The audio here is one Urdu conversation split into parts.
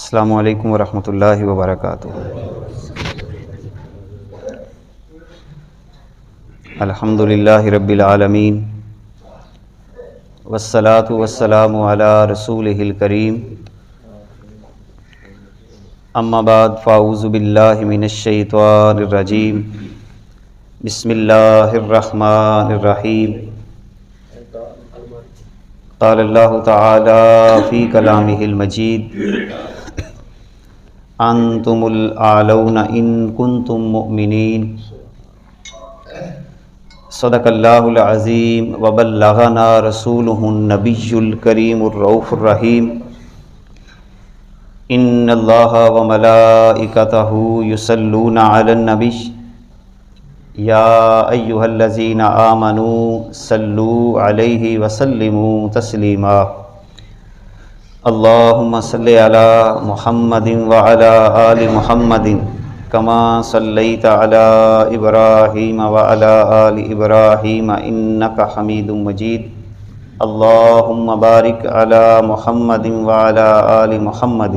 السلام علیکم ورحمۃ اللہ وبرکاتہ۔ الحمد للہ رب العالمین والصلاة والسلام علی رسولہ الکریم، اما بعد فاعوذ باللہ من الشیطان الرجیم، بسم اللہ الرحمن الرحیم۔ قال اللہ تعالی فی کلامہ المجید، انتم الاعلون ان کنتم مؤمنین۔ صدق اللہ العظیم وبلغنا رسولہ النبی الکریم الرؤوف الرحیم۔ ان اللہ وملائکتہ یصلون علی النبی یا ایہا الذین آمنوا صلوا علیہ وسلموا تسلیما۔ اللہم صلی علی محمد وعلی آل محمد کما صلیت علی ابراہیم وعلی آل ابراہیم انک حمید مجید۔ اللہم بارک علی محمد وعلی آل محمد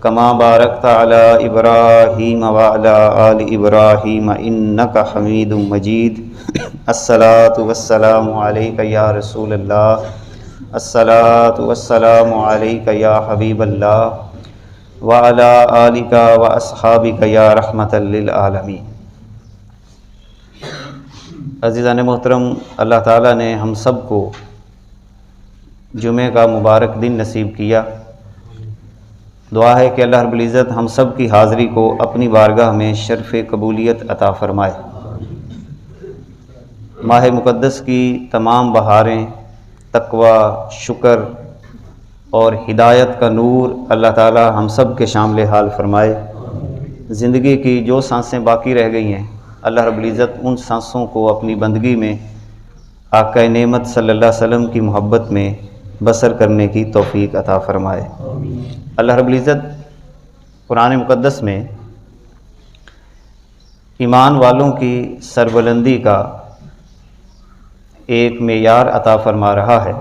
کما بارکت علی ابراہیم وعلی آل ابراہیم انک حمید مجید۔ الصلاۃ والسلام علیک یا رسول اللہ، الصلاۃ والسلام علیک یا حبیب اللہ وعلی آلک واصحابک یا رحمۃ للعالمین۔ عزیزان محترم، اللہ تعالیٰ نے ہم سب کو جمعہ کا مبارک دن نصیب کیا۔ دعا ہے کہ اللہ رب العزت ہم سب کی حاضری کو اپنی بارگاہ میں شرف قبولیت عطا فرمائے۔ ماہ مقدس کی تمام بہاریں، تقوی، شکر اور ہدایت کا نور اللہ تعالی ہم سب کے شامل حال فرمائے۔ زندگی کی جو سانسیں باقی رہ گئی ہیں، اللہ رب العزت ان سانسوں کو اپنی بندگی میں آقا نعمت صلی اللہ علیہ وسلم کی محبت میں بسر کرنے کی توفیق عطا فرمائے۔ اللہ رب العزت قرآن مقدس میں ایمان والوں کی سربلندی کا ایک معیار عطا فرما رہا ہے۔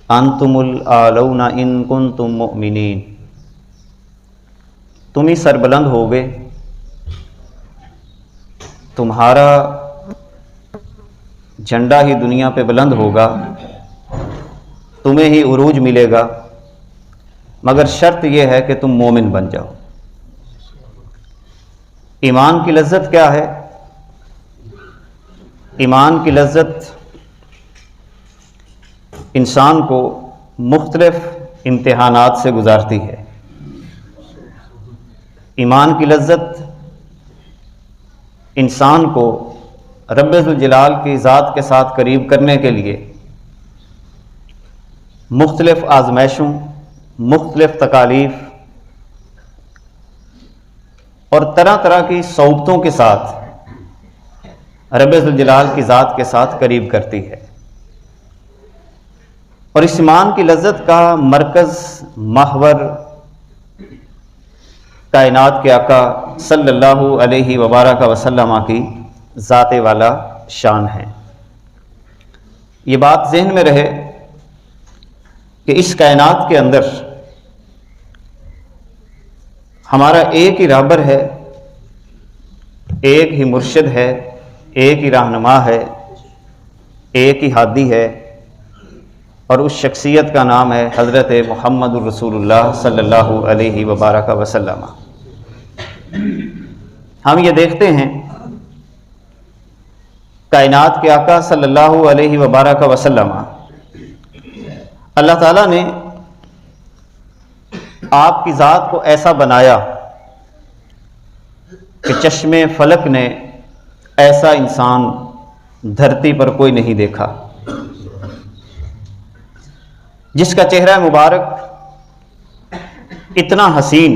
انتم الاعلون ان کنتم مؤمنین، تم ہی سربلند ہوگے، تمہارا جھنڈا ہی دنیا پہ بلند ہوگا، تمہیں ہی عروج ملے گا، مگر شرط یہ ہے کہ تم مومن بن جاؤ۔ ایمان کی لذت کیا ہے؟ ایمان کی لذت انسان کو مختلف امتحانات سے گزارتی ہے۔ ایمان کی لذت انسان کو رب ذوالجلال کی ذات کے ساتھ قریب کرنے کے لیے مختلف آزمائشوں، مختلف تکالیف اور طرح طرح کی صعوبتوں کے ساتھ رب ذوالجلال کی ذات کے ساتھ قریب کرتی ہے۔ اور اس ایمان کی لذت کا مرکز، محور کائنات کے آقا صلی اللہ علیہ وبارک وسلم کی ذات والا شان ہے۔ یہ بات ذہن میں رہے کہ اس کائنات کے اندر ہمارا ایک ہی رہبر ہے، ایک ہی مرشد ہے، ایک ہی رہنما ہے، ایک ہی ہادی ہے، اور اس شخصیت کا نام ہے حضرت محمد الرسول اللہ صلی اللہ علیہ وبارک وسلم۔ ہم یہ دیکھتے ہیں کائنات کے آقا صلی اللہ علیہ وبارک وسلم، اللہ تعالیٰ نے آپ کی ذات کو ایسا بنایا کہ چشم فلک نے ایسا انسان دھرتی پر کوئی نہیں دیکھا، جس کا چہرہ مبارک اتنا حسین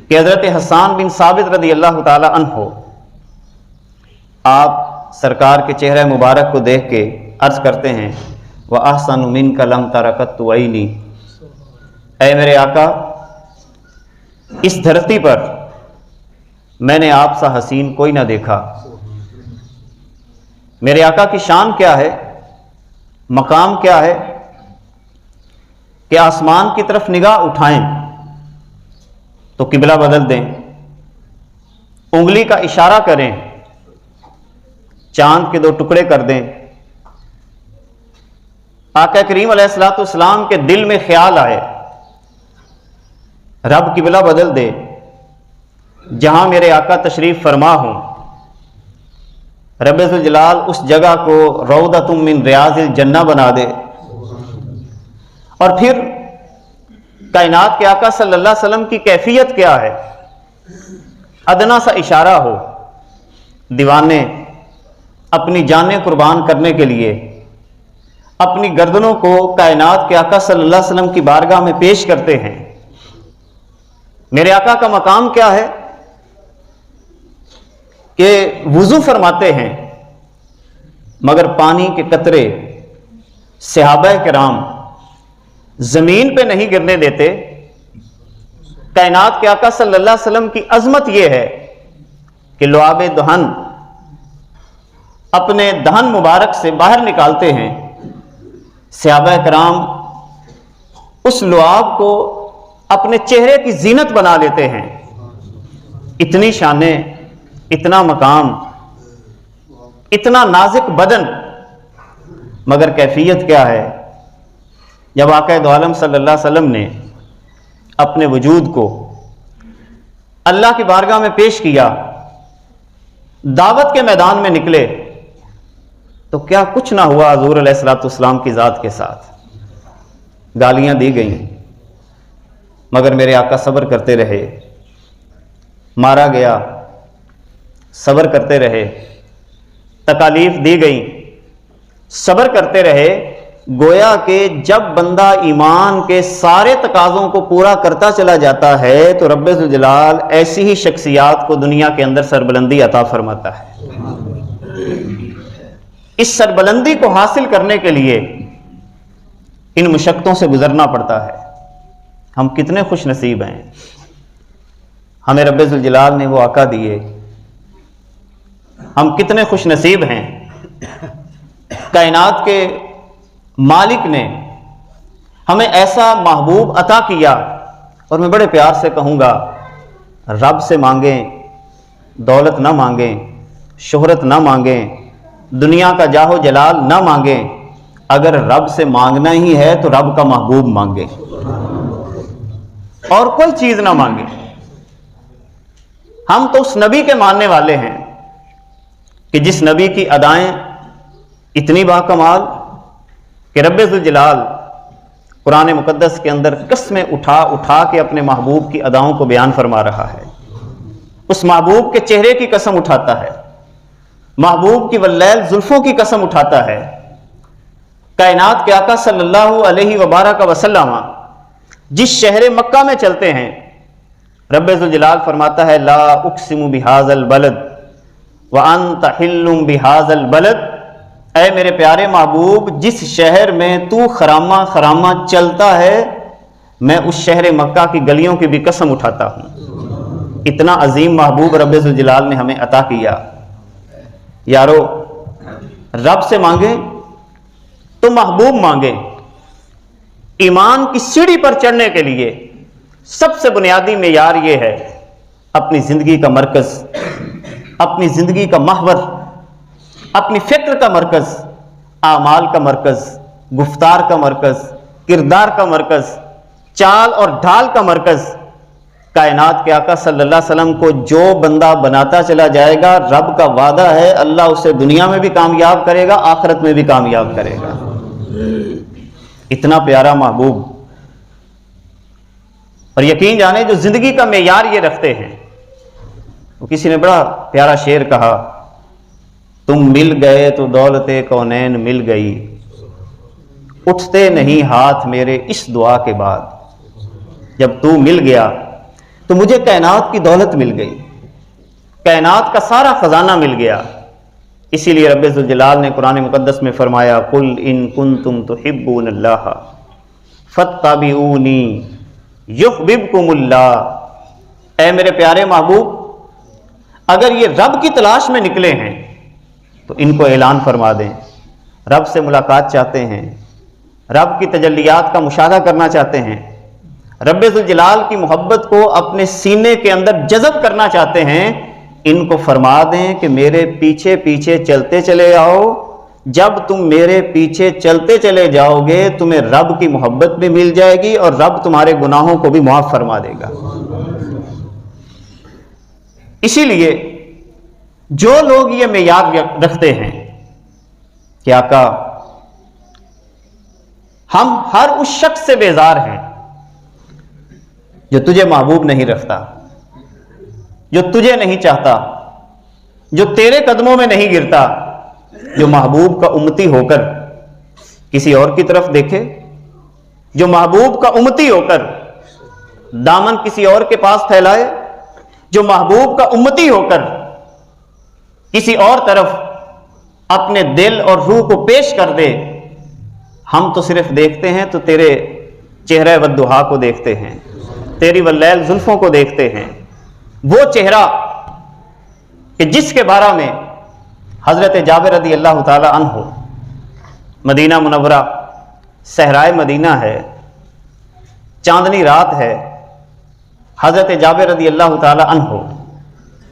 کہ حضرت حسان بن ثابت رضی اللہ تعالی عنہ آپ سرکار کے چہرہ مبارک کو دیکھ کے عرض کرتے ہیں، وَأَحْسَنُ مِنْكَ لَمْ تَرَ قَطُّ عَيْنِي، اے میرے آقا، اس دھرتی پر میں نے آپ سا حسین کوئی نہ دیکھا۔ میرے آقا کی شان کیا ہے، مقام کیا ہے؟ کہ آسمان کی طرف نگاہ اٹھائیں تو قبلہ بدل دیں، انگلی کا اشارہ کریں چاند کے 2 ٹکڑے کر دیں، آقا کریم علیہ الصلوۃ والسلام کے دل میں خیال آئے رب قبلہ بدل دے، جہاں میرے آقا تشریف فرما ہوں، رب ذوالجلال اس جگہ کو روضۃ من ریاض الجنہ بنا دے، اور پھر کائنات کے آقا صلی اللہ علیہ وسلم کی کیفیت کیا ہے، ادنا سا اشارہ ہو، دیوانے اپنی جانیں قربان کرنے کے لیے اپنی گردنوں کو کائنات کے آقا صلی اللہ علیہ وسلم کی بارگاہ میں پیش کرتے ہیں۔ میرے آقا کا مقام کیا ہے کہ وضو فرماتے ہیں مگر پانی کے قطرے صحابہ کرام زمین پہ نہیں گرنے دیتے۔ کائنات کے آقا صلی اللہ علیہ وسلم کی عظمت یہ ہے کہ لعاب دہن اپنے دہن مبارک سے باہر نکالتے ہیں، صحابہ کرام اس لعاب کو اپنے چہرے کی زینت بنا لیتے ہیں۔ اتنی شانیں، اتنا مقام، اتنا نازک بدن، مگر کیفیت کیا ہے؟ جب آقا دو عالم صلی اللہ علیہ وسلم نے اپنے وجود کو اللہ کی بارگاہ میں پیش کیا، دعوت کے میدان میں نکلے، تو کیا کچھ نہ ہوا حضور علیہ الصلوۃ والسلام کی ذات کے ساتھ؟ گالیاں دی گئیں مگر میرے آقا صبر کرتے رہے، مارا گیا صبر کرتے رہے، تکالیف دی گئی صبر کرتے رہے۔ گویا کہ جب بندہ ایمان کے سارے تقاضوں کو پورا کرتا چلا جاتا ہے تو رب ذوالجلال ایسی ہی شخصیات کو دنیا کے اندر سربلندی عطا فرماتا ہے۔ اس سربلندی کو حاصل کرنے کے لیے ان مشقتوں سے گزرنا پڑتا ہے۔ ہم کتنے خوش نصیب ہیں، ہمیں رب ذوالجلال نے وہ آقا دیے، ہم کتنے خوش نصیب ہیں، کائنات کے مالک نے ہمیں ایسا محبوب عطا کیا۔ اور میں بڑے پیار سے کہوں گا، رب سے مانگیں، دولت نہ مانگیں، شہرت نہ مانگیں، دنیا کا جاہ و جلال نہ مانگیں، اگر رب سے مانگنا ہی ہے تو رب کا محبوب مانگیں اور کوئی چیز نہ مانگیں۔ ہم تو اس نبی کے ماننے والے ہیں کہ جس نبی کی ادائیں اتنی باکمال کہ رب ذوالجلال قرآن مقدس کے اندر قسمیں اٹھا اٹھا کے اپنے محبوب کی اداؤں کو بیان فرما رہا ہے۔ اس محبوب کے چہرے کی قسم اٹھاتا ہے، محبوب کی واللیل زلفوں کی قسم اٹھاتا ہے۔ کائنات کے آقا صلی اللہ علیہ وبارک وسلم جس شہر مکہ میں چلتے ہیں، رب ذوالجلال فرماتا ہے لا اقسم بہذا البلد وانت حل بہذا البلد، اے میرے پیارے محبوب جس شہر میں تو خرامہ خرامہ چلتا ہے میں اس شہر مکہ کی گلیوں کی بھی قسم اٹھاتا ہوں۔ اتنا عظیم محبوب رب ذوالجلال نے ہمیں عطا کیا۔ یارو، رب سے مانگیں تو محبوب مانگیں۔ ایمان کی سیڑھی پر چڑھنے کے لیے سب سے بنیادی معیار یہ ہے، اپنی زندگی کا مرکز، اپنی زندگی کا محور، اپنی فکر کا مرکز، اعمال کا مرکز، گفتار کا مرکز، کردار کا مرکز، چال اور ڈھال کا مرکز کائنات کے آقا صلی اللہ علیہ وسلم کو جو بندہ بناتا چلا جائے گا، رب کا وعدہ ہے اللہ اسے دنیا میں بھی کامیاب کرے گا، آخرت میں بھی کامیاب کرے گا۔ اتنا پیارا محبوب، اور یقین جانے جو زندگی کا معیار یہ رکھتے ہیں۔ وہ کسی نے بڑا پیارا شعر کہا، تم مل گئے تو دولت کونین مل گئی، اٹھتے نہیں ہاتھ میرے اس دعا کے بعد۔ جب تو مل گیا تو مجھے کائنات کی دولت مل گئی، کائنات کا سارا خزانہ مل گیا۔ اسی لیے رب ذوالجلال نے قرآن مقدس میں فرمایا قل ان کنتم تحبون اللہ فاتبعونی یحببکم اللہ، اے میرے پیارے محبوب اگر یہ رب کی تلاش میں نکلے ہیں تو ان کو اعلان فرما دیں، رب سے ملاقات چاہتے ہیں، رب کی تجلیات کا مشاہدہ کرنا چاہتے ہیں، رب ذوالجلال کی محبت کو اپنے سینے کے اندر جذب کرنا چاہتے ہیں، ان کو فرما دیں کہ میرے پیچھے پیچھے چلتے چلے آؤ۔ جب تم میرے پیچھے چلتے چلے جاؤ گے تمہیں رب کی محبت بھی مل جائے گی اور رب تمہارے گناہوں کو بھی معاف فرما دے گا۔ اسی لیے جو لوگ یہ معیار رکھتے ہیں کہ آقا ہم ہر اس شخص سے بیزار ہیں جو تجھے محبوب نہیں رکھتا، جو تجھے نہیں چاہتا، جو تیرے قدموں میں نہیں گرتا، جو محبوب کا امتی ہو کر کسی اور کی طرف دیکھے، جو محبوب کا امتی ہو کر دامن کسی اور کے پاس پھیلائے، جو محبوب کا امتی ہو کر کسی اور طرف اپنے دل اور روح کو پیش کر دے، ہم تو صرف دیکھتے ہیں تو تیرے چہرہ والضحیٰ کو دیکھتے ہیں، تیری واللیل زلفوں کو دیکھتے ہیں، وہ چہرہ کہ جس کے بارے میں حضرت جابر رضی اللہ تعالی عنہ، مدینہ منورہ صحرائے مدینہ ہے، چاندنی رات ہے، حضرت جابر رضی اللہ تعالی عنہ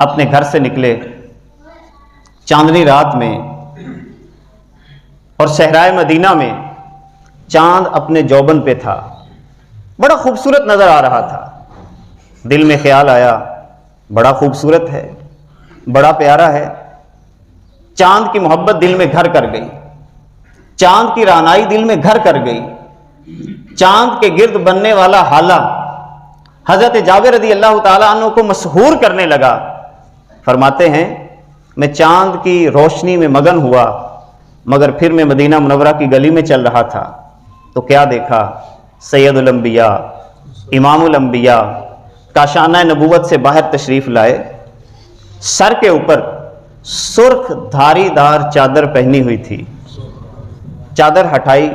اپنے گھر سے نکلے چاندنی رات میں، اور صحرائے مدینہ میں چاند اپنے جوبن پہ تھا، بڑا خوبصورت نظر آ رہا تھا۔ دل میں خیال آیا بڑا خوبصورت ہے، بڑا پیارا ہے۔ چاند کی محبت دل میں گھر کر گئی، چاند کی رعنائی دل میں گھر کر گئی، چاند کے گرد بننے والا حالہ حضرت جابر رضی اللہ تعالیٰ عنہ کو مسحور کرنے لگا۔ فرماتے ہیں میں چاند کی روشنی میں مگن ہوا، مگر پھر میں مدینہ منورہ کی گلی میں چل رہا تھا تو کیا دیکھا، سید الانبیاء، امام الانبیاء کاشانہ نبوت سے باہر تشریف لائے، سر کے اوپر سرخ دھاری دار چادر پہنی ہوئی تھی۔ چادر ہٹائی،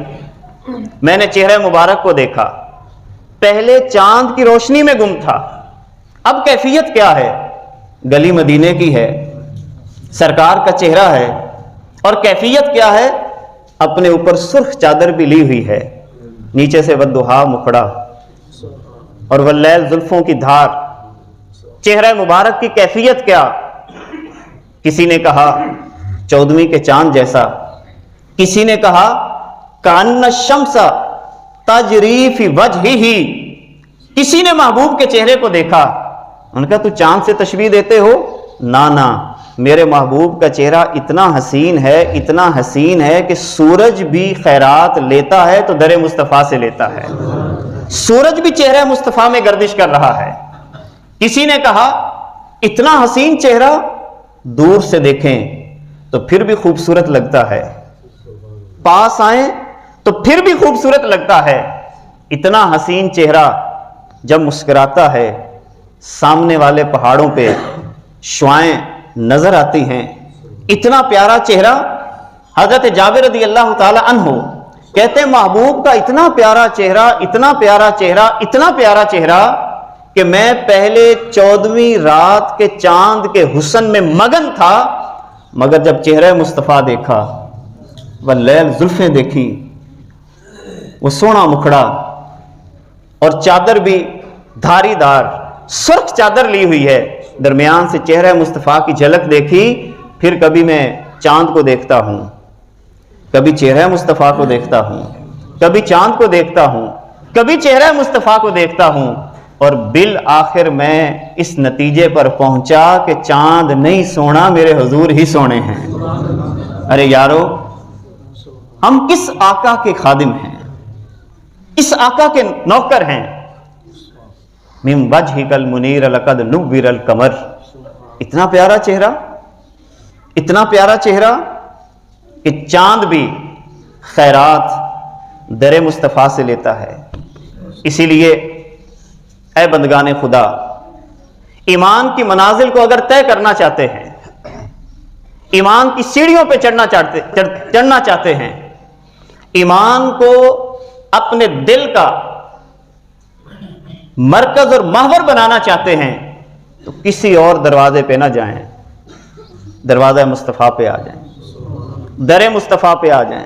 میں نے چہرہ مبارک کو دیکھا، پہلے چاند کی روشنی میں گم تھا، اب کیفیت کیا ہے؟ گلی مدینے کی ہے، سرکار کا چہرہ ہے، اور کیفیت کیا ہے؟ اپنے اوپر سرخ چادر بھی لی ہوئی ہے، نیچے سے والضحیٰ مکھڑا اور واللیل زلفوں کی دھار۔ چہرہ مبارک کی کیفیت کیا؟ کسی نے کہا 14ویں کے چاند جیسا، کسی نے کہا کأن الشمس تجری فی وجہہ، کسی نے محبوب کے چہرے کو دیکھا، ان کا تو چاند سے تشبیہ دیتے ہو؟ نا، میرے محبوب کا چہرہ اتنا حسین ہے، اتنا حسین ہے کہ سورج بھی خیرات لیتا ہے تو در مصطفیٰ سے لیتا ہے، سورج بھی چہرہ مصطفیٰ میں گردش کر رہا ہے۔ کسی نے کہا اتنا حسین چہرہ دور سے دیکھیں تو پھر بھی خوبصورت لگتا ہے، پاس آئیں تو پھر بھی خوبصورت لگتا ہے، اتنا حسین چہرہ جب مسکراتا ہے سامنے والے پہاڑوں پہ شعائیں نظر آتی ہیں، اتنا پیارا چہرہ۔ حضرت جابر رضی اللہ تعالی عنہ کہتے ہیں محبوب کا اتنا پیارا چہرہ، اتنا پیارا چہرہ، اتنا پیارا چہرہ کہ میں پہلے 14ویں رات کے چاند کے حسن میں مگن تھا، مگر جب چہرہ مصطفیٰ دیکھا، واللیل زلفیں دیکھی، وہ سونا مکھڑا، اور چادر بھی دھاری دار سرخ چادر لی ہوئی ہے، درمیان سے چہرہ مصطفیٰ کی جھلک دیکھی۔ پھر کبھی میں چاند کو دیکھتا ہوں، کبھی چہرہ مصطفیٰ کو دیکھتا ہوں، کبھی چاند کو دیکھتا ہوں، کبھی چہرہ مصطفیٰ کو دیکھتا ہوں، اور بالآخر میں اس نتیجے پر پہنچا کہ چاند نہیں سونا، میرے حضور ہی سونے ہیں۔ ارے یارو، ہم کس آقا کے خادم ہیں، اس آقا کے نوکر ہیں۔ من وجہک المنیر لقد نور القمر، اتنا پیارا چہرہ، اتنا پیارا چہرہ کہ چاند بھی خیرات در مصطفیٰ سے لیتا ہے۔ اسی لیے اے بندگان خدا، ایمان کی منازل کو اگر طے کرنا چاہتے ہیں، ایمان کی سیڑھیوں پہ چڑھنا چاہتے ہیں، ایمان کو اپنے دل کا مرکز اور محور بنانا چاہتے ہیں، تو کسی اور دروازے پہ نہ جائیں، دروازہ مصطفیٰ پہ آ جائیں، در مصطفیٰ پہ آ جائیں۔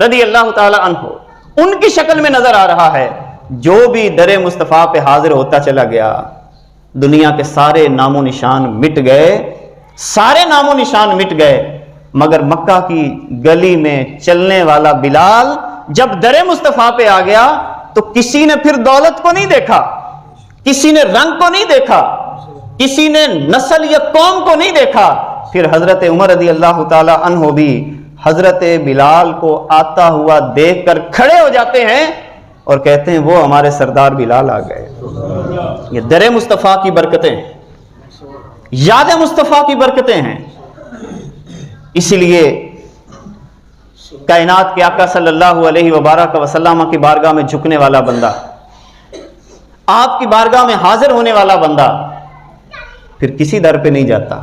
رضی اللہ تعالی عنہ ان کی شکل میں نظر آ رہا ہے. جو بھی در مصطفیٰ پہ حاضر ہوتا چلا گیا دنیا کے سارے نام و نشان مٹ گئے، سارے نام و نشان مٹ گئے، مگر مکہ کی گلی میں چلنے والا بلال جب در مصطفیٰ پہ آ گیا تو کسی نے پھر دولت کو نہیں دیکھا، کسی نے رنگ کو نہیں دیکھا، کسی نے نسل یا قوم کو نہیں دیکھا. پھر حضرت عمر رضی اللہ تعالی عنہ بھی حضرت بلال کو آتا ہوا دیکھ کر کھڑے ہو جاتے ہیں اور کہتے ہیں وہ ہمارے سردار بلال آ گئے. یہ در مصطفیٰ کی برکتیں ہیں، یاد مصطفیٰ کی برکتیں ہیں. اسی لیے کائنات کے آقا صلی اللہ علیہ وبارک وسلم کی بارگاہ میں جھکنے والا بندہ، آپ کی بارگاہ میں حاضر ہونے والا بندہ پھر کسی در پہ نہیں جاتا،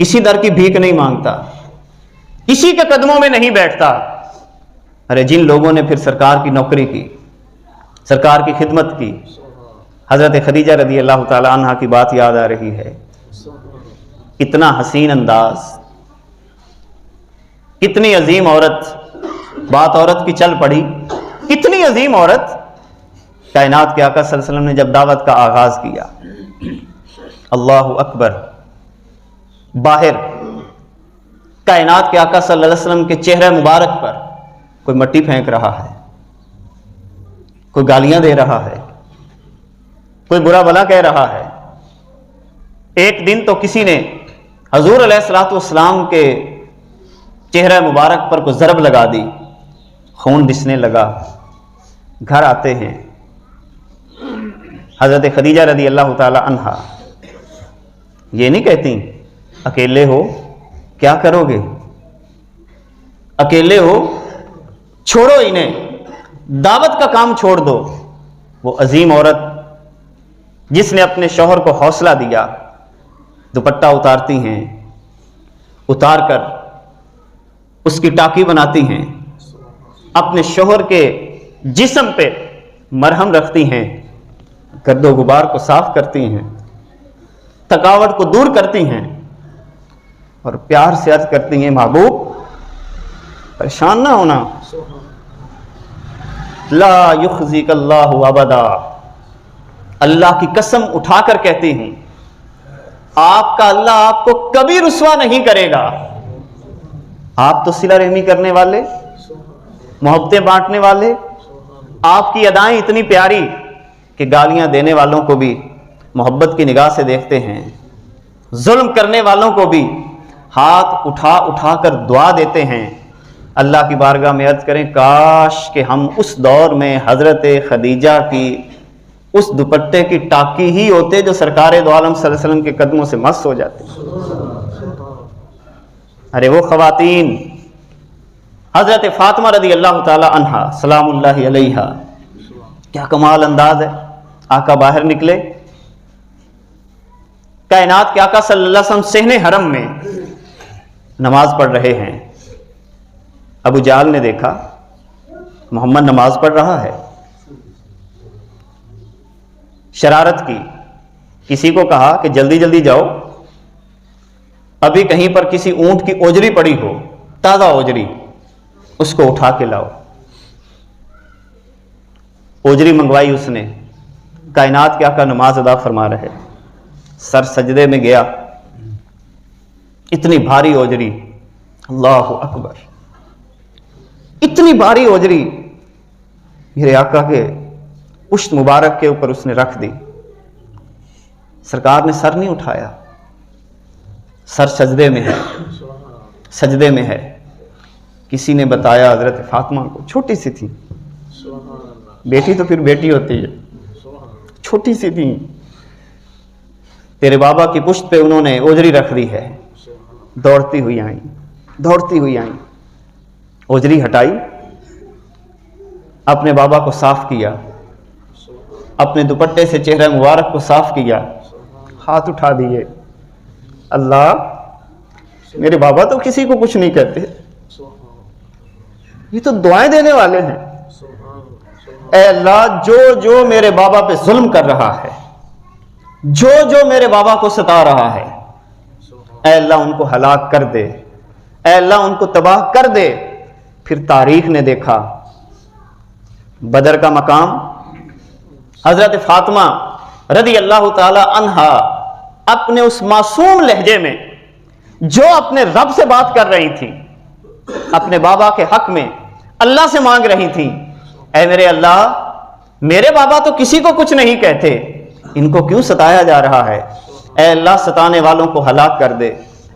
کسی در کی بھیک نہیں مانگتا، کسی کے قدموں میں نہیں بیٹھتا. ارے جن لوگوں نے پھر سرکار کی نوکری کی، سرکار کی خدمت کی، حضرت خدیجہ رضی اللہ تعالی عنہا کی بات یاد آ رہی ہے. کتنا حسین انداز، کتنی عظیم عورت، بات عورت کی چل پڑی، کتنی عظیم عورت. کائنات کے آقا صلی اللہ علیہ وسلم نے جب دعوت کا آغاز کیا، اللہ اکبر، باہر کائنات کے آقا صلی اللہ علیہ وسلم کے چہرے مبارک پر کوئی مٹی پھینک رہا ہے، کوئی گالیاں دے رہا ہے، کوئی برا بھلا کہہ رہا ہے. ایک دن تو کسی نے حضور علیہ الصلوۃ والسلام کے چہرہ مبارک پر کوئی ضرب لگا دی، خون دسنے لگا. گھر آتے ہیں حضرت خدیجہ رضی اللہ تعالی عنہا، یہ نہیں کہتی اکیلے ہو کیا کرو گے، اکیلے ہو چھوڑو انہیں، دعوت کا کام چھوڑ دو. وہ عظیم عورت جس نے اپنے شوہر کو حوصلہ دیا، دوپٹہ اتارتی ہیں، اتار کر اس کی ٹاکی بناتی ہیں، اپنے شوہر کے جسم پہ مرہم رکھتی ہیں، گرد و غبار کو صاف کرتی ہیں، تھکاوٹ کو دور کرتی ہیں اور پیار سے عرض کرتی ہیں محبوب پریشان نہ ہونا، لا یخزیک اللہ ابدا. اللہ کی قسم اٹھا کر کہتی ہوں آپ کا اللہ آپ کو کبھی رسوا نہیں کرے گا. آپ تو صلہ رحمی کرنے والے، محبتیں بانٹنے والے، آپ کی ادائیں اتنی پیاری کہ گالیاں دینے والوں کو بھی محبت کی نگاہ سے دیکھتے ہیں، ظلم کرنے والوں کو بھی ہاتھ اٹھا اٹھا کر دعا دیتے ہیں. اللہ کی بارگاہ میں عرض کریں کاش کہ ہم اس دور میں حضرت خدیجہ کی اس دوپٹے کی ٹاکی ہی ہوتے جو سرکار دو عالم صلی اللہ علیہ وسلم کے قدموں سے مس ہو جاتے. ارے وہ خواتین، حضرت فاطمہ رضی اللہ تعالی عنہا سلام اللہ علیہا، کیا کمال انداز ہے. آقا باہر نکلے، کائنات کے آقا صلی اللہ علیہ وسلم صحن حرم میں نماز پڑھ رہے ہیں. ابو جہل نے دیکھا محمد نماز پڑھ رہا ہے، شرارت کی، کسی کو کہا کہ جلدی جلدی جاؤ، ابھی کہیں پر کسی اونٹ کی اوجری پڑی ہو، تازہ اوجری، اس کو اٹھا کے لاؤ. اوجری منگوائی اس نے. کائنات کے آقا نماز ادا فرما رہے، سر سجدے میں گیا، اتنی بھاری اوجری، اللہ اکبر، اتنی بھاری اوجری میرے آقا کے پشت مبارک کے اوپر اس نے رکھ دی. سرکار نے سر نہیں اٹھایا، سر سجدے میں ہے، سجدے میں ہے. کسی نے بتایا حضرت فاطمہ کو، چھوٹی سی تھی، بیٹی تو پھر بیٹی ہوتی ہے، چھوٹی سی تھی، تیرے بابا کی پشت پہ انہوں نے اوجری رکھ دی ہے. دوڑتی ہوئی آئیں، دوڑتی ہوئی آئیں، اوجری ہٹائی، اپنے بابا کو صاف کیا، اپنے دوپٹے سے چہرہ مبارک کو صاف کیا، ہاتھ اٹھا دیے، اللہ میرے بابا تو کسی کو کچھ نہیں کہتے، یہ تو دعائیں دینے والے ہیں. اے اللہ جو جو میرے بابا پہ ظلم کر رہا ہے، جو جو میرے بابا کو ستا رہا ہے، اے اللہ ان کو ہلاک کر دے، اے اللہ ان کو تباہ کر دے. پھر تاریخ نے دیکھا بدر کا مقام، حضرت فاطمہ رضی اللہ تعالی عنہا اپنے اس معصوم لہجے میں جو اپنے رب سے بات کر رہی تھی، اپنے بابا کے حق میں اللہ سے مانگ رہی تھی، اے میرے اللہ، میرے بابا تو کسی کو کچھ نہیں کہتے، ان کو کیوں ستایا جا رہا ہے؟ اے اللہ ستانے والوں کو ہلاک کر دے،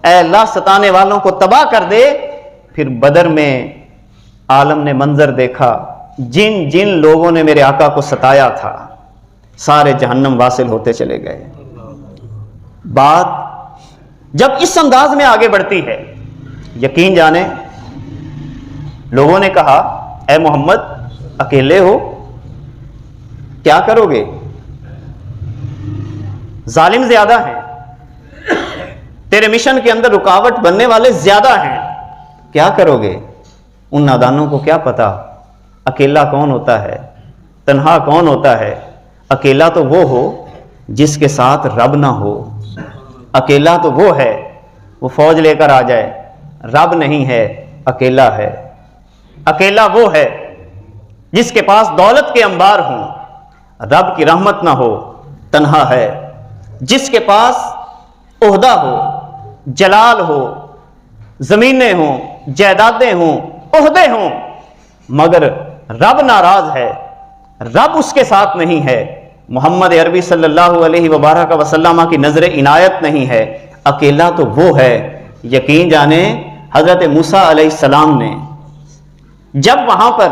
اے اللہ ستانے والوں کو تباہ کر دے۔ پھر بدر میں عالم نے منظر دیکھا، جن جن لوگوں نے میرے آقا کو ستایا تھا سارے جہنم واصل ہوتے چلے گئے۔ بات جب اس انداز میں آگے بڑھتی ہے، یقین جانیں لوگوں نے کہا اے محمد اکیلے ہو، کیا کرو گے؟ ظالم زیادہ ہیں، تیرے مشن کے اندر رکاوٹ بننے والے زیادہ ہیں، کیا کرو گے؟ ان نادانوں کو کیا پتا اکیلا کون ہوتا ہے، تنہا کون ہوتا ہے۔ اکیلا تو وہ ہو جس کے ساتھ رب نہ ہو، اکیلا تو وہ ہے وہ فوج لے کر آ جائے، رب نہیں ہے، اکیلا ہے۔ اکیلا وہ ہے جس کے پاس دولت کے انبار ہوں، رب کی رحمت نہ ہو، تنہا ہے۔ جس کے پاس عہدہ ہو، جلال ہو، زمینیں ہوں، جائیدادیں ہوں، عہدے ہوں، مگر رب ناراض ہے، رب اس کے ساتھ نہیں ہے، محمد عربی صلی اللہ علیہ وبارک وسلم کی نظر عنایت نہیں ہے، اکیلا تو وہ ہے۔ یقین جانیں حضرت موسیٰ علیہ السلام نے جب وہاں پر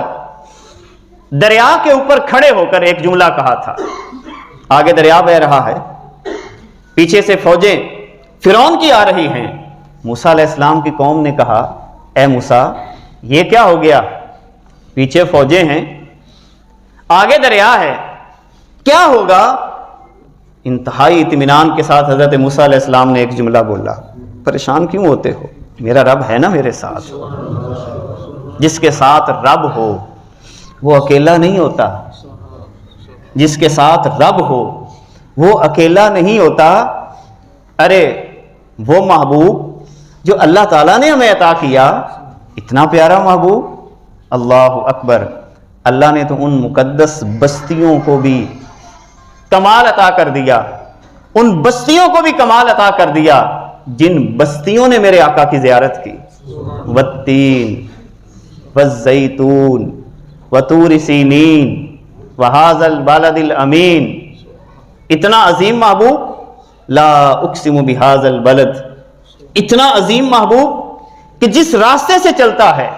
دریا کے اوپر کھڑے ہو کر ایک جملہ کہا تھا، آگے دریا بہہ رہا ہے، پیچھے سے فوجیں فرعون کی آ رہی ہیں، موسیٰ علیہ السلام کی قوم نے کہا اے موسیٰ یہ کیا ہو گیا؟ پیچھے فوجیں ہیں، آگے دریا ہے، کیا ہوگا؟ انتہائی اطمینان کے ساتھ حضرت موسیٰ علیہ السلام نے ایک جملہ بولا، پریشان کیوں ہوتے ہو، میرا رب ہے نا میرے ساتھ۔ جس کے ساتھ رب ہو وہ اکیلا نہیں ہوتا، جس کے ساتھ رب ہو وہ اکیلا نہیں ہوتا۔ ارے وہ محبوب جو اللہ تعالیٰ نے ہمیں عطا کیا، اتنا پیارا محبوب، اللہ اکبر، اللہ نے تو ان مقدس بستیوں کو بھی کمال عطا کر دیا، ان بستیوں کو بھی کمال عطا کر دیا جن بستیوں نے میرے آقا کی زیارت کی۔ والتین والزیتون وطور سینین وہذا البلد الامین، اتنا عظیم محبوب، لا اقسم بہذا البلد، اتنا عظیم محبوب کہ جس راستے سے چلتا ہے۔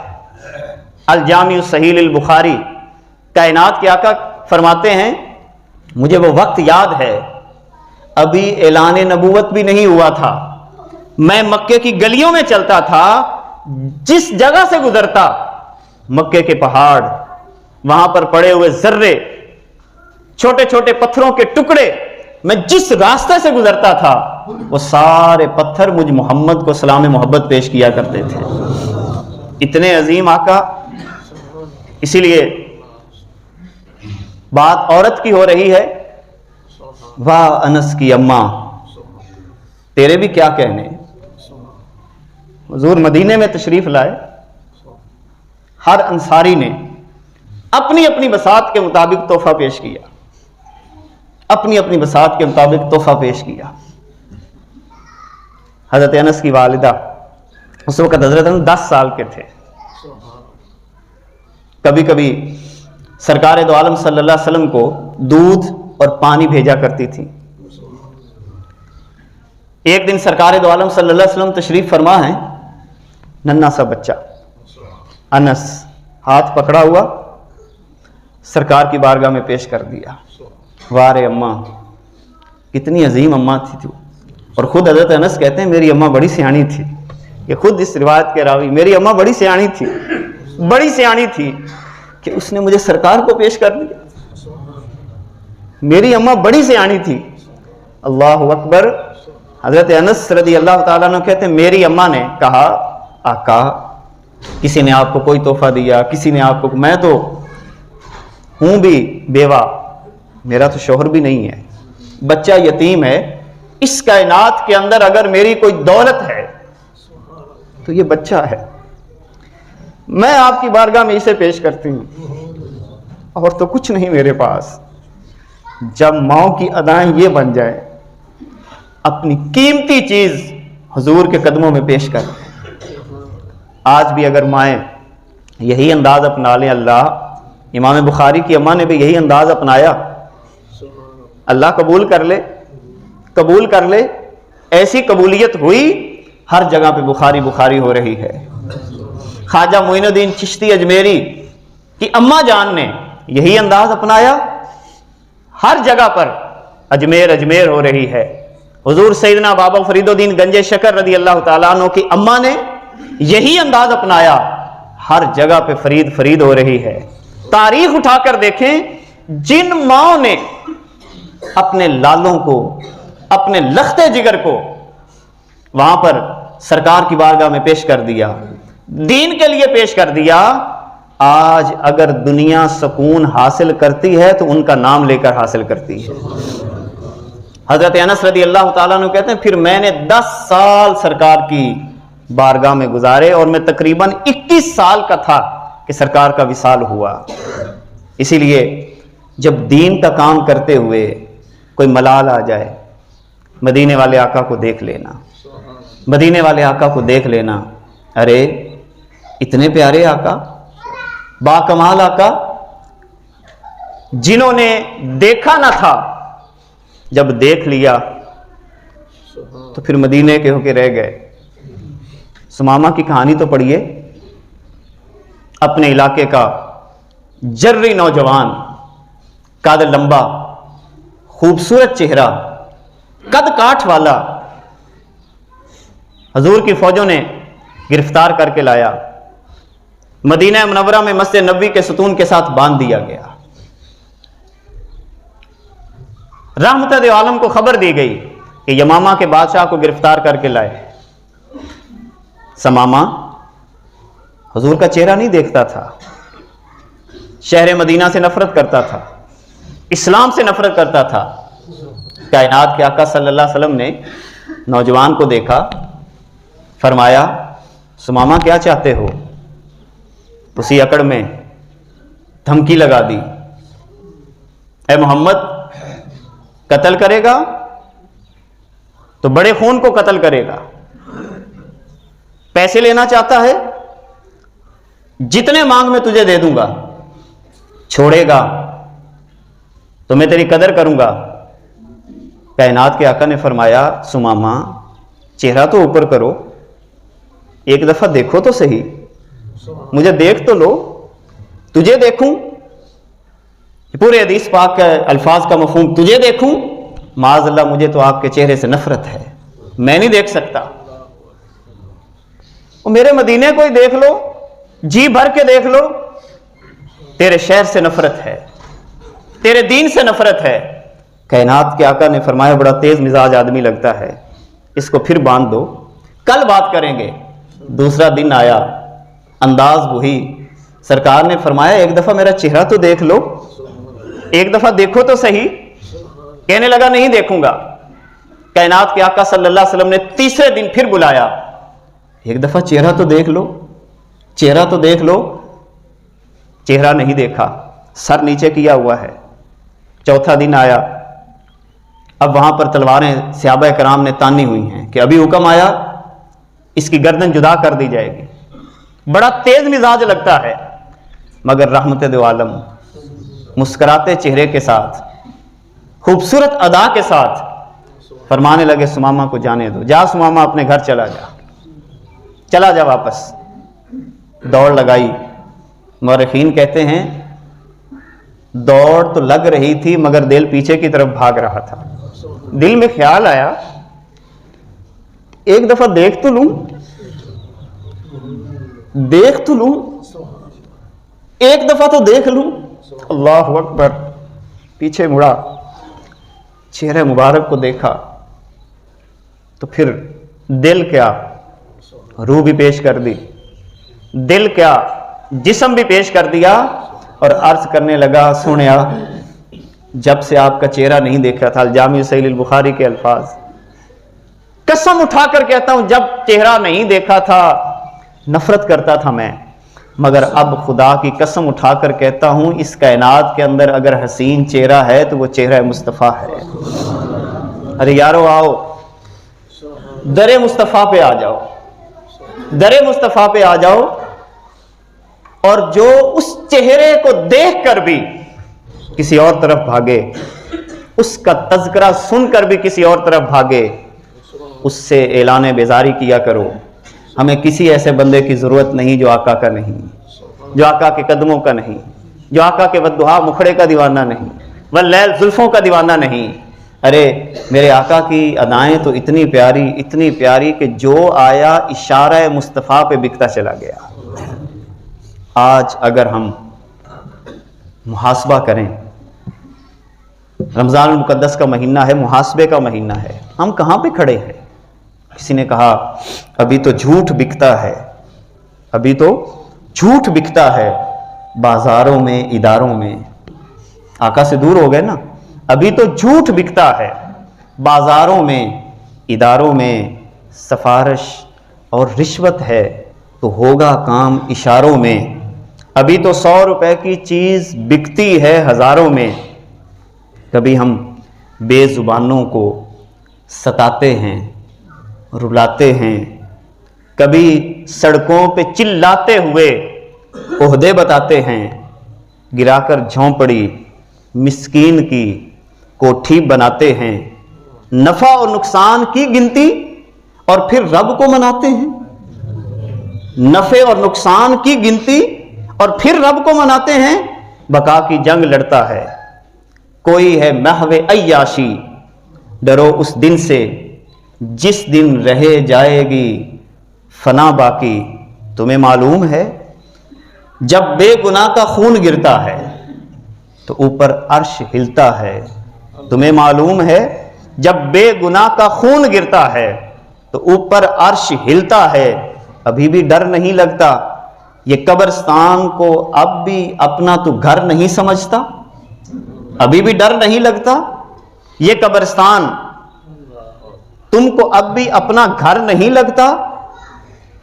الجامع الصحیح البخاری، کائنات کے آقا فرماتے ہیں مجھے وہ وقت یاد ہے، ابھی اعلان نبوت بھی نہیں ہوا تھا، میں مکے کی گلیوں میں چلتا تھا، جس جگہ سے گزرتا مکے کے پہاڑ، وہاں پر پڑے ہوئے ذرے، چھوٹے چھوٹے پتھروں کے ٹکڑے، میں جس راستے سے گزرتا تھا وہ سارے پتھر مجھ محمد کو سلام محبت پیش کیا کرتے تھے۔ اتنے عظیم آقا۔ اسی لیے بات عورت کی ہو رہی ہے، واہ انس کی اماں تیرے بھی کیا کہنے۔ حضور مدینے میں تشریف لائے، ہر انصاری نے اپنی اپنی بساط کے مطابق تحفہ پیش کیا، اپنی اپنی بساط کے مطابق تحفہ پیش کیا۔ حضرت انس کی والدہ اس وقت حضرت انس 10 سال کے تھے، کبھی کبھی سرکار دو عالم صلی اللہ علیہ وسلم کو دودھ اور پانی بھیجا کرتی تھی۔ ایک دن سرکار دو عالم صلی اللہ علیہ وسلم تشریف فرما ہے، ننھا سا بچہ انس ہاتھ پکڑا ہوا سرکار کی بارگاہ میں پیش کر دیا۔ وارے اماں، کتنی عظیم اماں تھی تو، اور خود حضرت انس کہتے ہیں میری اماں بڑی سیانی تھی، یہ خود اس روایت کے راوی، میری اماں بڑی سیانی تھی، بڑی سیانی تھی کہ اس نے مجھے سرکار کو پیش کر دیا، میری اماں بڑی سیانی تھی۔ اللہ اکبر۔ حضرت انس رضی اللہ تعالیٰ عنہ کہتے ہیں میری اماں نے کہا آقا کسی نے آپ کو کوئی تحفہ دیا، کسی نے آپ کو، میں تو ہوں بھی بیوہ، میرا تو شوہر بھی نہیں ہے، بچہ یتیم ہے، اس کائنات کے اندر اگر میری کوئی دولت ہے تو یہ بچہ ہے، میں آپ کی بارگاہ میں اسے پیش کرتی ہوں اور تو کچھ نہیں میرے پاس. جب ماؤں کی ادائیں یہ بن جائے اپنی قیمتی چیز حضور کے قدموں میں پیش کر. آج بھی اگر مائیں یہی انداز اپنا لیں, اللہ امام بخاری کی اماں نے بھی یہی انداز اپنایا, اللہ قبول کر لے, قبول کر لے. ایسی قبولیت ہوئی ہر جگہ پہ بخاری بخاری ہو رہی ہے. خواجہ معین الدین چشتی اجمیری کی اماں جان نے یہی انداز اپنایا, ہر جگہ پر اجمیر اجمیر ہو رہی ہے. حضور سیدنا بابا فرید الدین گنج شکر رضی اللہ تعالیٰ عنہ کی اماں نے یہی انداز اپنایا, ہر جگہ پہ فرید فرید ہو رہی ہے. تاریخ اٹھا کر دیکھیں, جن ماؤں نے اپنے لالوں کو, اپنے لختے جگر کو وہاں پر سرکار کی بارگاہ میں پیش کر دیا, دین کے لیے پیش کر دیا, آج اگر دنیا سکون حاصل کرتی ہے تو ان کا نام لے کر حاصل کرتی ہے. حضرت انس رضی اللہ تعالیٰ عنہ کہتے ہیں پھر میں نے 10 سال سرکار کی بارگاہ میں گزارے اور میں تقریباً 21 سال کا تھا کہ سرکار کا وصال ہوا. اسی لیے جب دین کا کام کرتے ہوئے کوئی ملال آ جائے, مدینے والے آقا کو دیکھ لینا, مدینے والے آقا کو دیکھ لینا. ارے اتنے پیارے آقا, با کمال آقا, جنہوں نے دیکھا نہ تھا جب دیکھ لیا تو پھر مدینے کے ہو کے رہ گئے. سمامہ کی کہانی تو پڑھیے, اپنے علاقے کا جرری نوجوان, قد لمبا, خوبصورت چہرہ, قد کاٹھ والا, حضور کی فوجوں نے گرفتار کر کے لایا, مدینہ منورہ میں مسجد نبوی کے ستون کے ساتھ باندھ دیا گیا. رحمت عالم کو خبر دی گئی کہ یمامہ کے بادشاہ کو گرفتار کر کے لائے. سمامہ حضور کا چہرہ نہیں دیکھتا تھا, شہر مدینہ سے نفرت کرتا تھا, اسلام سے نفرت کرتا تھا. کائنات کے آقا صلی اللہ علیہ وسلم نے نوجوان کو دیکھا, فرمایا سمامہ کیا چاہتے ہو؟ اسی اکڑ میں دھمکی لگا دی, اے محمد قتل کرے گا تو بڑے خون کو قتل کرے گا, پیسے لینا چاہتا ہے جتنے مانگ میں تجھے دے دوں گا, چھوڑے گا تو میں تیری قدر کروں گا. کائنات کے آقا نے فرمایا سمامہ چہرہ تو اوپر کرو, ایک دفعہ دیکھو تو صحیح, مجھے دیکھ تو لو, تجھے دیکھوں, پورے حدیث پاک کے الفاظ کا مفہوم تجھے دیکھوں, معاذ اللہ مجھے تو آپ کے چہرے سے نفرت ہے, میں نہیں دیکھ سکتا. میرے مدینے کو ہی دیکھ لو, جی بھر کے دیکھ لو, تیرے شہر سے نفرت ہے, تیرے دین سے نفرت ہے. کائنات کے آقا نے فرمایا بڑا تیز مزاج آدمی لگتا ہے, اس کو پھر باندھ دو, کل بات کریں گے. دوسرا دن آیا, انداز وہی. سرکار نے فرمایا ایک دفعہ میرا چہرہ تو دیکھ لو, ایک دفعہ دیکھو تو صحیح. کہنے لگا نہیں دیکھوں گا. کائنات کے آقا صلی اللہ علیہ وسلم نے تیسرے دن پھر بلایا, ایک دفعہ چہرہ تو دیکھ لو, چہرہ تو دیکھ لو. چہرہ نہیں دیکھا, سر نیچے کیا ہوا ہے. چوتھا دن آیا, اب وہاں پر تلواریں صحابہ کرام نے تانی ہوئی ہیں کہ ابھی حکم آیا اس کی گردن جدا کر دی جائے گی. بڑا تیز مزاج لگتا ہے, مگر رحمت دو عالم مسکراتے چہرے کے ساتھ, خوبصورت ادا کے ساتھ فرمانے لگے سمامہ کو جانے دو, جا سمامہ اپنے گھر چلا جا, چلا جا واپس. دوڑ لگائی. مورخین کہتے ہیں دوڑ تو لگ رہی تھی مگر دل پیچھے کی طرف بھاگ رہا تھا. دل میں خیال آیا ایک دفعہ دیکھ تو لوں, دیکھ تو لوں, ایک دفعہ تو دیکھ لوں. اللہ اکبر. پیچھے مڑا, چہرے مبارک کو دیکھا تو پھر دل کیا روح بھی پیش کر دی, دل کیا جسم بھی پیش کر دیا, اور عرض کرنے لگا سنیا جب سے آپ کا چہرہ نہیں دیکھا تھا. الجامع صحیح البخاری کے الفاظ, قسم اٹھا کر کہتا ہوں جب چہرہ نہیں دیکھا تھا نفرت کرتا تھا میں, مگر اب خدا کی قسم اٹھا کر کہتا ہوں اس کائنات کے اندر اگر حسین چہرہ ہے تو وہ چہرہ مصطفیٰ ہے۔ ارے یارو آؤ، در مصطفیٰ پہ آ جاؤ، در مصطفیٰ پہ آ جاؤ، اور جو اس چہرے کو دیکھ کر بھی کسی اور طرف بھاگے، اس کا تذکرہ سن کر بھی کسی اور طرف بھاگے، اس سے اعلان بیزاری کیا کرو۔ ہمیں کسی ایسے بندے کی ضرورت نہیں جو آقا کا نہیں، جو آقا کے قدموں کا نہیں، جو آقا کے والضحیٰ مکھڑے کا دیوانہ نہیں، واللیل زلفوں کا دیوانہ نہیں۔ ارے میرے آقا کی ادائیں تو اتنی پیاری کہ جو آیا اشارہ مصطفیٰ پہ بکتا چلا گیا۔ آج اگر ہم محاسبہ کریں، رمضان المقدس کا مہینہ ہے، محاسبے کا مہینہ ہے، ہم کہاں پہ کھڑے ہیں؟ کسی نے کہا ابھی تو جھوٹ بکتا ہے، ابھی تو جھوٹ بکتا ہے بازاروں میں، اداروں میں۔ آقا سے دور ہو گئے نا، ابھی تو جھوٹ بکتا ہے بازاروں میں، اداروں میں، سفارش اور رشوت ہے تو ہوگا کام اشاروں میں۔ ابھی تو 100 روپے کی چیز بکتی ہے ہزاروں میں۔ کبھی ہم بے زبانوں کو ستاتے ہیں، رلاتے ہیں، کبھی سڑکوں پہ چلاتے ہوئے عہدے بتاتے ہیں، گرا کر جھونپڑی مسکین کی کوٹھی بناتے ہیں، نفع اور نقصان کی گنتی اور پھر رب کو مناتے ہیں، نفع اور نقصان کی گنتی اور پھر رب کو مناتے ہیں۔ بقا کی جنگ لڑتا ہے کوئی ہے محو عیاشی، ڈرو اس دن سے جس دن رہ جائے گی فنا باقی۔ تمہیں معلوم ہے جب بے گناہ کا خون گرتا ہے تو اوپر عرش ہلتا ہے۔ تمہیں معلوم ہے جب بے گناہ کا خون گرتا ہے تو اوپر عرش ہلتا ہے۔ ابھی بھی ڈر نہیں لگتا یہ قبرستان کو اب بھی اپنا تو گھر نہیں سمجھتا؟ ابھی بھی ڈر نہیں لگتا یہ قبرستان تم کو اب بھی اپنا گھر نہیں لگتا؟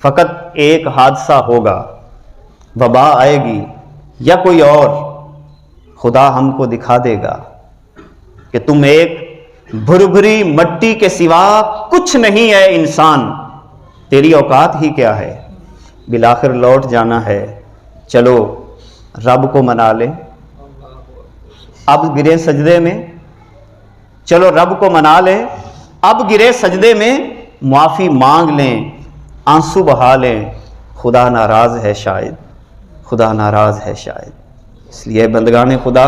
فقط ایک حادثہ ہوگا، وبا آئے گی یا کوئی اور، خدا ہم کو دکھا دے گا کہ تم ایک بھربھری مٹی کے سوا کچھ نہیں ہے انسان، تیری اوقات ہی کیا ہے، بالآخر لوٹ جانا ہے۔ چلو رب کو منا لے، اب گرے سجدے میں، چلو رب کو منا لیں، اب گرے سجدے میں، معافی مانگ لیں، آنسو بہا لیں، خدا ناراض ہے شاید، خدا ناراض ہے شاید۔ اس لیے بندگان خدا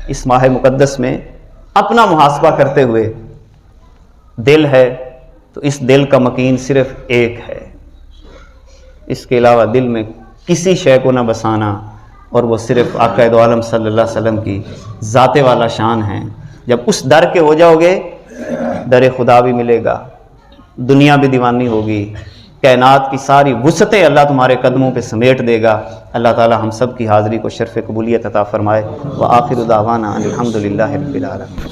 اس ماہ مقدس میں اپنا محاسبہ کرتے ہوئے، دل ہے تو اس دل کا مکین صرف ایک ہے، اس کے علاوہ دل میں کسی شے کو نہ بسانا، اور وہ صرف آقا دو عالم صلی اللہ علیہ وسلم کی ذات والا شان ہے۔ جب اس در کے ہو جاؤ گے، در خدا بھی ملے گا، دنیا بھی دیوانی ہوگی، کائنات کی ساری وسعتیں اللہ تمہارے قدموں پہ سمیٹ دے گا۔ اللہ تعالی ہم سب کی حاضری کو شرف قبولیت عطا فرمائے۔ وآخر دعوانا الحمدللہ رب العالمین۔